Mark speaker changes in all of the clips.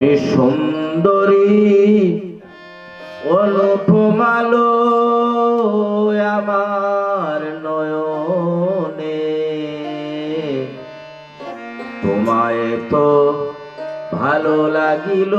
Speaker 1: সুন্দরী অনুপমালো আমার নয়নে, তোমায় তো ভালো লাগিল।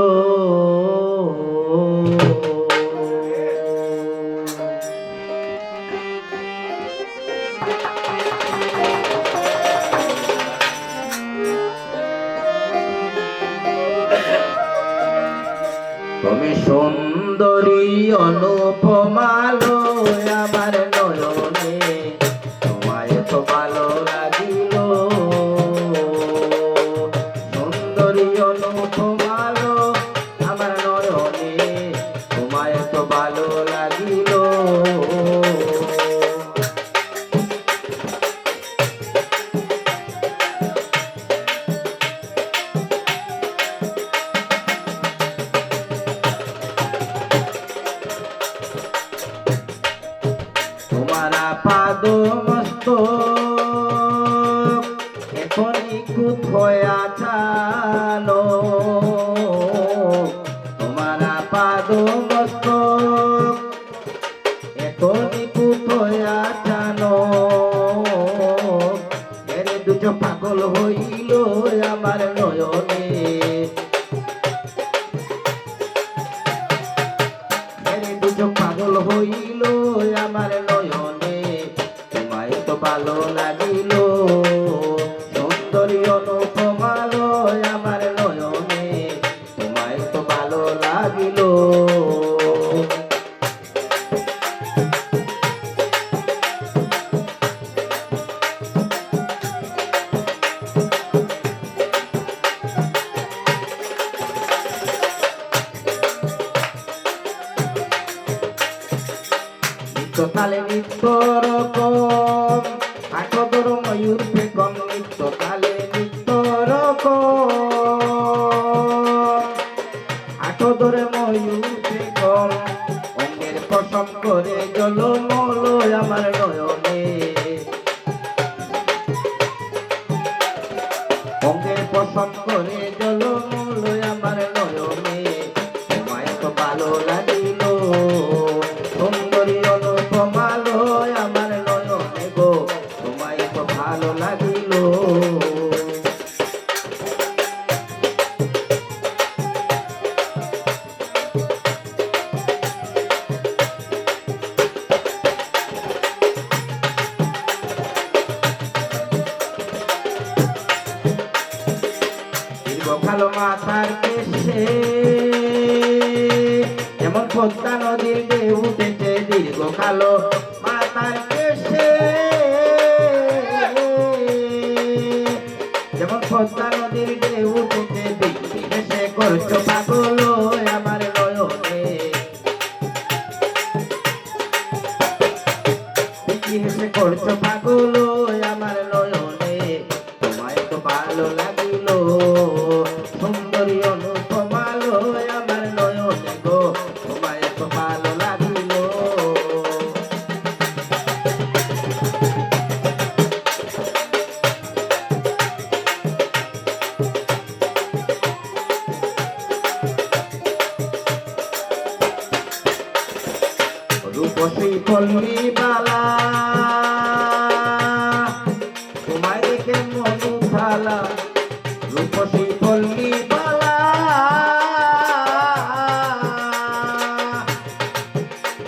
Speaker 1: তুমি সুন্দরী অনুপমালো আমার নয়নে, তোমায় তো ভালো লাগিল। সুন্দরী অনুপমালো আমার নয়নে, তোমায় তো ভালো লাগিল। তোমারা পাদ মস্তক এখনই কোথায় আছানো, তোমারা পাদ মস্তক এখনই কোথায় আছানো। এর দুটো পাগল হইল আমার নয়নে, এর দুটো পাগল হইল আমার নয়নে, তোমায় তো ভালো লাগিল। সুন্দরী অনুপমালো আমার নয়নে, তোমায় তো ভালো লাগিল। তালে নিত্য রকম আঠদর ময়ূর বেগম, নিত্য তালে নিত্য রকম আঠদর ময়ূর বেগম। অঙ্গের পশম করে জলমল আমার নয়নে, অঙ্গের পশম করে জলমল আমার নয়নে, তোমায় তো ভালো লাগিল। সুন্দরী অনুপমালো আমার নয়নে গো, তোমায় তো ভালো লাগিল। দীর্ঘকালো মাথার কেশে যেমন পদ্মা নদীর ঢেউ উঠেছে, দীর্ঘকালো মাথার কেশে যেমন পদ্মা নদীর ঢেউ উঠেছে। দেখি হেসে করছো পাগল আমার নয়নে, দেখি হেসে করছো পাগল আমার নয়নে, তোমায় তো ভালো লাগিল। সুন্দরী অনুপমালো আমার নয়নে গো, তোমায় তো ভালো লাগিল। রূপসী পল্লী বালা তোমায় দেখে মন ভালা, রূপসী পল্লী বালা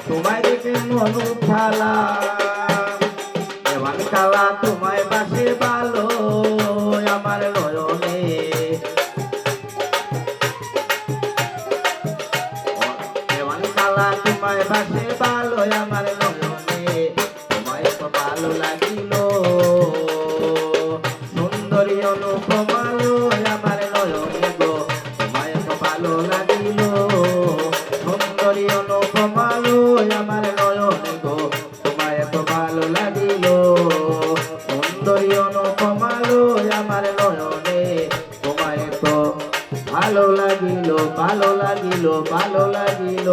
Speaker 1: তোমায় দেখে মন ভালা। এমন কালা তোমায় বাসে ভালো আমার নয়নে, এমন কালা তোমায় বাসে ভালো আমার নয়নে, তোমায় তো ভালো লাগিল। সুন্দরী অনুপমালো আমার নয়নে গো, তোমায় তো ভালো লাগিল। সুন্দরী অনুপমালো আমার নয়নে গো, তোমায় তো ভালো লাগিল। সুন্দরী অনুপমালো আমার নয়নে, তোমায় তো ভালো লাগিল, ভালো লাগিল, ভালো লাগিল।